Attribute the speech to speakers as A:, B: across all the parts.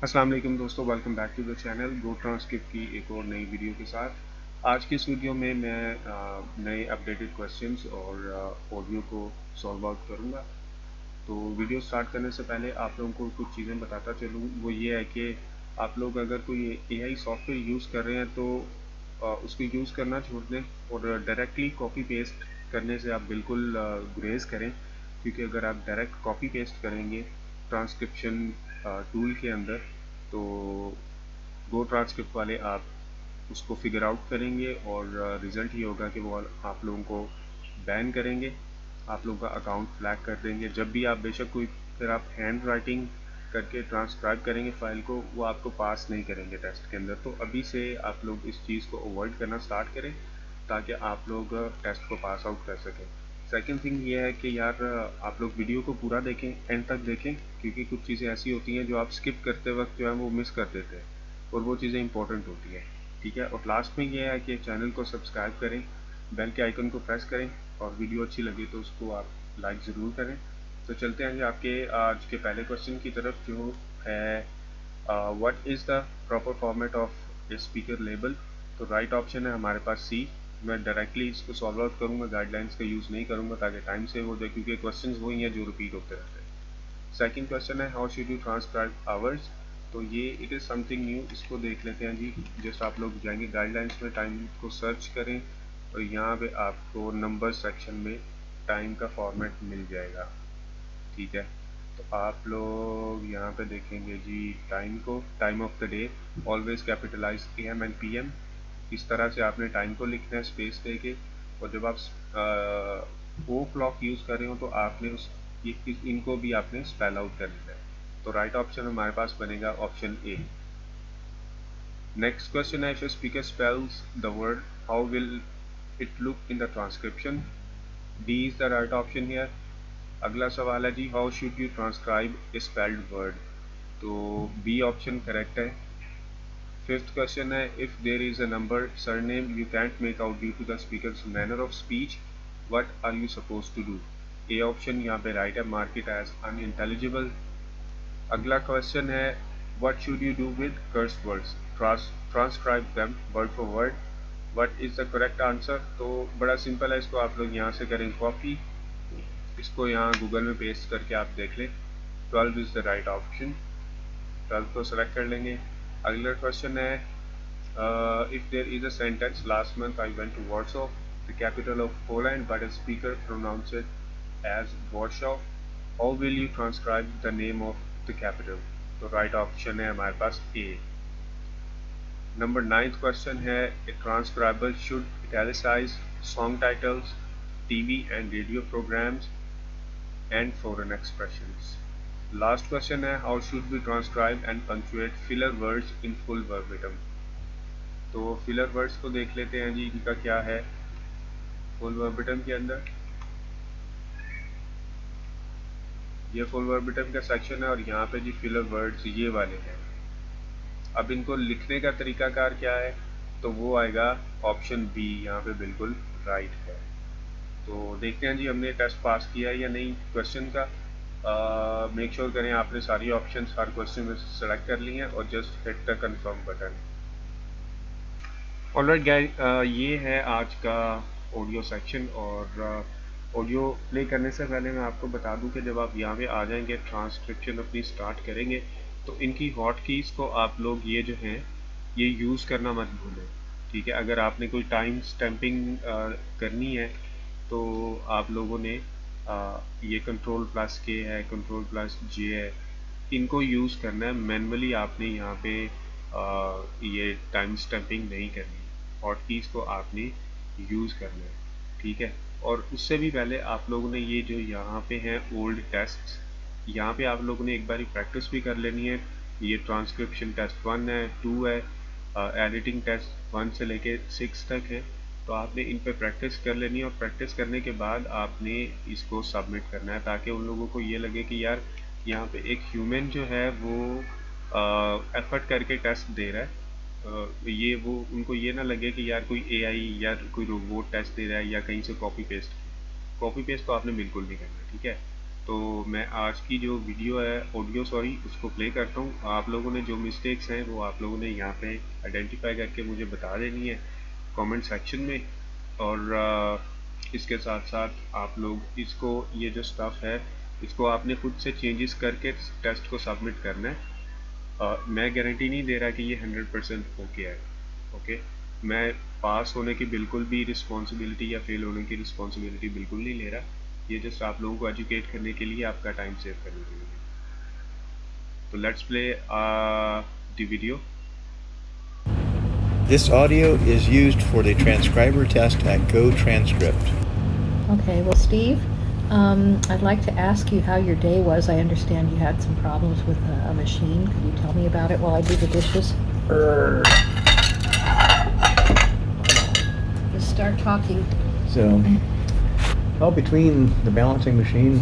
A: अस्सलाम वालेकुम दोस्तों, welcome back to the channel GoTranscript की एक और नई वीडियो के साथ। आज की इस वीडियो में मैं नए अपडेटेड क्वेश्चंस और ऑडियो को सॉल्व आउट करूँगा। तो वीडियो स्टार्ट करने से पहले आप लोगों को कुछ चीज़ें बताता चलूँ। वो ये है कि आप लोग अगर कोई एआई सॉफ्टवेयर यूज़ कर रहे हैं तो उसको यूज़ करना छोड़ दें और डायरेक्टली कॉपी पेस्ट करने से आप बिल्कुल गुरेज करें, क्योंकि अगर आप डायरेक्ट कॉपी पेस्ट करेंगे ट्रांसक्रिप्शन टूल के अंदर तो गो ट्रांसक्रिप्ट वाले आप उसको फिगर आउट करेंगे और रिज़ल्ट ये होगा कि वो आप लोगों को बैन करेंगे, आप लोगों का अकाउंट फ्लैग कर देंगे। जब भी आप बेशक कोई फिर आप हैंड राइटिंग करके ट्रांसक्राइब करेंगे फ़ाइल को, वो आपको पास नहीं करेंगे टेस्ट के अंदर। तो अभी से आप लोग इस चीज़ को अवॉइड करना स्टार्ट करें ताकि आप लोग टेस्ट को पास आउट कर सकें। सेकंड थिंग ये है कि यार आप लोग वीडियो को पूरा देखें, एंड तक देखें, क्योंकि कुछ चीज़ें ऐसी होती हैं जो आप स्किप करते वक्त जो है वो मिस कर देते हैं और वो चीज़ें इंपॉर्टेंट होती है। ठीक है, और लास्ट में ये है कि चैनल को सब्सक्राइब करें, बेल के आइकन को प्रेस करें और वीडियो अच्छी लगे तो उसको आप लाइक ज़रूर करें। तो चलते हैं आपके आज के पहले क्वेश्चन की तरफ, जो है what is the proper format of a speaker label. तो राइट ऑप्शन है हमारे पास सी। मैं डायरेक्टली इसको सॉल्व आउट करूँगा, गाइडलाइंस का यूज़ नहीं करूँगा ताकि टाइम सेव हो जाए, क्योंकि क्वेश्चंस वही हैं जो रिपीट होते रहते हैं। सेकंड क्वेश्चन है how should you transcribe hours. तो ये इट इज़ समथिंग न्यू, इसको देख लेते हैं जी। जस्ट आप लोग जाएंगे गाइडलाइंस में, टाइम को सर्च करें और यहाँ पे आपको नंबर सेक्शन में टाइम का फॉर्मेट मिल जाएगा। ठीक है, तो आप लोग यहाँ पे देखेंगे जी टाइम को, time of the day always capitalise AM and PM। इस तरह से आपने टाइम को लिखना है स्पेस दे के, और जब आप ओ क्लॉक यूज़ कर रहे हो तो आपने इनको भी आपने स्पेल आउट कर लेना है। तो राइट ऑप्शन हमारे पास बनेगा ऑप्शन ए। नेक्स्ट क्वेश्चन है if speaker spells the word how will it look in the transcription. D is the right option here. अगला सवाल है जी how should you transcribe a spelled word. तो B option correct है। Fifth question है if there is a number surname you can't make out due to the speaker's manner of speech, what are you suppose to do. A option यहाँ पे right है, mark it as unintelligible. अगला question है what should you do with curse words, transcribe them word for word, what is the correct answer. तो बड़ा simple है, इसको आप लोग यहाँ से करें कॉपी, इसको यहाँ गूगल में पेस्ट करके आप देख लें। 12 इज़ द राइट ऑप्शन, 12 को सेलेक्ट कर लेंगे। अगला क्वेश्चन है if there is a sentence last month I went to Warsaw the capital of Poland but a speaker pronounce it as Warsaw, how will you transcribe the name of the capital. तो right option है हमारे पास A. Number 9th question है a transcriber should italicise song titles, TV and radio programs and foreign expressions. Last question है how should we transcribe and punctuate filler words in full verbatim। तो filler words को देख लेते हैं जी, इनका क्या है full verbatim के अंदर। ये full verbatim का सेक्शन है और यहाँ पे जी filler words ये वाले हैं। अब इनको लिखने का तरीकाकार क्या है, तो वो आएगा ऑप्शन बी, यहाँ पे बिल्कुल राइट है। तो देखते हैं जी हमने टेस्ट पास किया है या नहीं क्वेश्चन का। मेक श्योर करें आपने सारी ऑप्शंस हर क्वेश्चन में सेलेक्ट कर ली हैं और just hit the confirm button. Alright guys, ये है आज का ऑडियो सेक्शन। और ऑडियो प्ले करने से पहले मैं आपको बता दूं कि जब आप यहाँ पे आ जाएंगे ट्रांसक्रिप्शन अपनी स्टार्ट करेंगे तो इनकी हॉट कीज़ को आप लोग ये जो हैं ये यूज़ करना मत भूलें। ठीक है, अगर आपने कोई टाइम स्टैम्पिंग करनी है तो आप लोगों ने ये कंट्रोल+K है, कंट्रोल+J है, इनको यूज़ करना है। मैनुअली आपने यहाँ पे ये टाइम स्टैम्पिंग नहीं करनी है, हॉट कीज़ को आपने यूज़ करना है। ठीक है, और उससे भी पहले आप लोगों ने ये जो यहाँ पे हैं ओल्ड टेस्ट, यहाँ पे आप लोगों ने एक बारी प्रैक्टिस भी कर लेनी है। ये ट्रांसक्रिप्शन टेस्ट 1 है, 2 है, एडिटिंग टेस्ट 1 से लेके 6 तक है। तो आपने इन पे प्रैक्टिस कर लेनी है और प्रैक्टिस करने के बाद आपने इसको सबमिट करना है ताकि उन लोगों को ये लगे कि यार यहाँ पे एक ह्यूमन जो है वो एफर्ट करके टेस्ट दे रहा है। ये वो उनको ये ना लगे कि यार कोई AI या कोई रोबोट टेस्ट दे रहा है या कहीं से कॉपी पेस्ट तो आपने बिल्कुल नहीं करना। ठीक है, तो मैं आज की जो वीडियो है ऑडियो सॉरी उसको प्ले करता हूँ। आप लोगों ने जो मिस्टेक्स हैं वो आप लोगों ने यहाँ पे आइडेंटिफाई करके मुझे बता देनी है कमेंट सेक्शन में। और इसके साथ साथ आप लोग इसको, ये जो स्टफ़ है इसको आपने खुद से चेंजेस करके टेस्ट को सबमिट करना है। मैं गारंटी नहीं दे रहा कि ये 100% ओके है। ओके, मैं पास होने की बिल्कुल भी रिस्पॉन्सिबिलिटी या फेल होने की रिस्पॉन्सिबिलिटी बिल्कुल नहीं ले रहा। ये जस्ट आप लोगों को एजुकेट करने के लिए, आपका टाइम सेव करने के लिए। तो let's play the video.
B: This audio is used for the transcriber test at GoTranscript.
C: Okay, well, Steve, I'd like to ask you how your day was. I understand you had some problems with a machine. Could you tell me about it while I do the dishes? Just start talking.
B: So, well, between the balancing machine,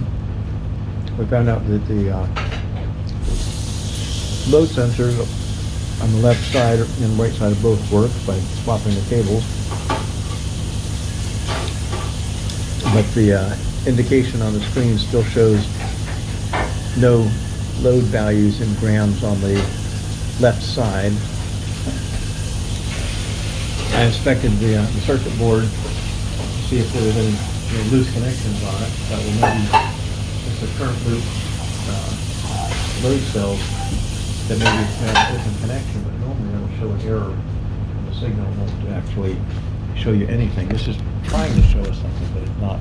B: we found out that the load sensors on the left side and right side of both work by swapping the cables. But the indication on the screen still shows no load values in grams on the left side. I inspected the circuit board to see if there was any loose connections on it. That will maybe it's a current loop load cells that maybe have a different connection, but normally it'll show an error and the signal won't actually show you anything. This is trying to show us something, but it's not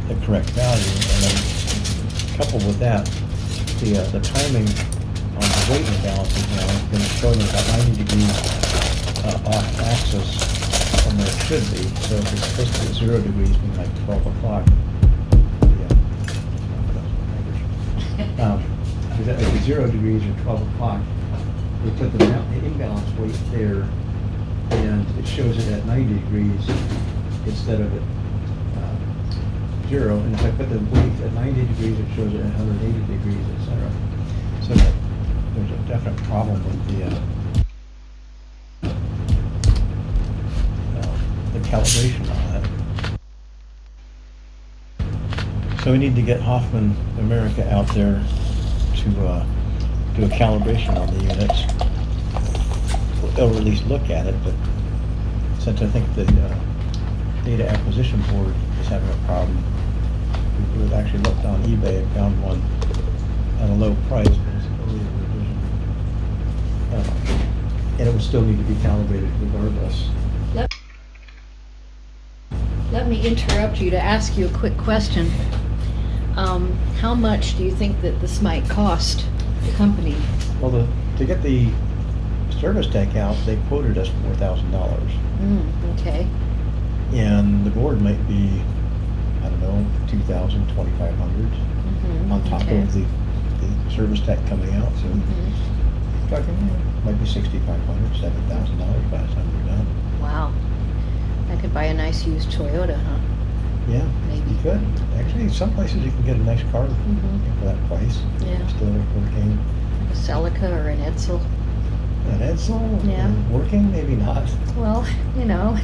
B: the correct value. And then coupled with that, the timing on the weight imbalances now is going to show me about 90 degrees off axis from where it should be. So if it's supposed to be 0 degrees, meaning like 12 o'clock. If it's 0 degrees or 12 o'clock, we put the imbalance weight there, and it shows it at 90 degrees instead of at 0. And if I put the weight at 90 degrees, it shows it at 180 degrees, etc. So there's a definite problem with the calibration on it. So we need to get Hoffman America out there to do a calibration on the units. They'll at least look at it, but since I think the data acquisition board is having a problem, we've actually looked on eBay and found one at a low price, but it's an earlier revision. And it would still need to be calibrated regardless.
C: Let me interrupt you to ask you a quick question. How much do you think that this might cost the company?
B: Well, to get the service tech out, they quoted us $4,000.
C: Okay.
B: And the board might be, I don't know, $2,000, $2,500 on top
C: okay.
B: of the service tech coming out. So talking might be $6,500, $7,000 by the time we're done.
C: Wow. I could buy a nice used Toyota, huh?
B: Yeah,
C: Maybe.
B: you could. Actually, some places you can get a nice car for that price.
C: Yeah.
B: Still working.
C: A Celica or an Edsel.
B: An Edsel?
C: Yeah.
B: Working? Maybe not.
C: Well, you know,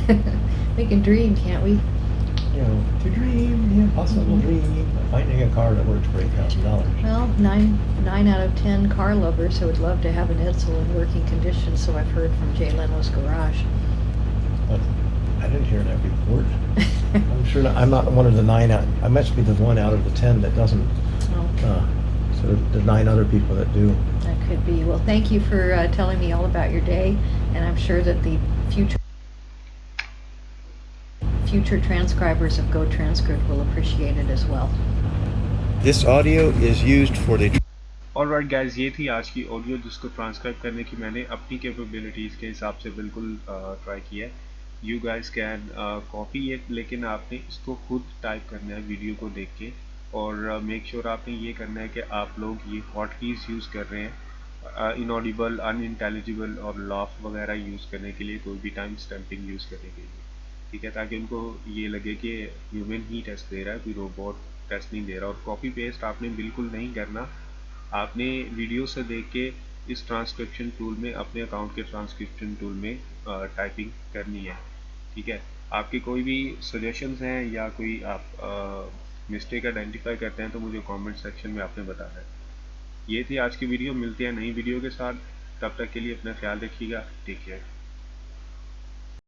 C: we can dream, can't we?
B: You know, to dream, possible dream. Finding a car that works for $8,000.
C: Well, nine out of 10 car lovers would love to have an Edsel in working condition, so I've heard from Jay Leno's garage.
B: But I didn't hear that report. I'm sure I'm not one of the 9 out. I must be the 1 out of the 10 that doesn't.
C: Oh.
B: So there's 9 other people that do.
C: That could be. Well, thank you for telling me all about your day, and I'm sure that the future transcribers of GoTranscript will appreciate it as well.
B: This audio is used for the.
A: Alright guys, ये थी आज की audio जिसको transcribe करने की मैंने अपनी capabilities के हिसाब से बिल्कुल ट्राई किया है। You guys can copy it, लेकिन आपने इसको खुद टाइप करना है वीडियो को देख के। और मेक श्योर आपने ये करना है कि आप लोग ये हॉट कीज़ यूज़ कर रहे हैं इनऑडिबल, अनइंटेलिजिबल और लॉफ वगैरह यूज़ करने के लिए, कोई भी टाइम स्टैम्पिंग यूज़ करने के लिए, ठीक है, ताकि उनको ये लगे कि ह्यूमन ही टेस्ट दे रहा है, कोई रोबोट टेस्ट नहीं दे रहा। और कॉपी पेस्ट आपने बिल्कुल नहीं करना। आपने वीडियो से देख के इस ट्रांसक्रिप्शन टूल में, अपने अकाउंट के ट्रांसक्रिप्शन टूल में टाइपिंग करनी है, ठीक है। आपके कोई भी सजेशंस हैं या कोई आप मिस्टेक आइडेंटिफाई करते हैं तो मुझे कमेंट सेक्शन में आपने बताना है। ये थी आज की वीडियो, मिलते हैं नई वीडियो के साथ। तब तक के लिए अपना ख्याल रखिएगा। Take care.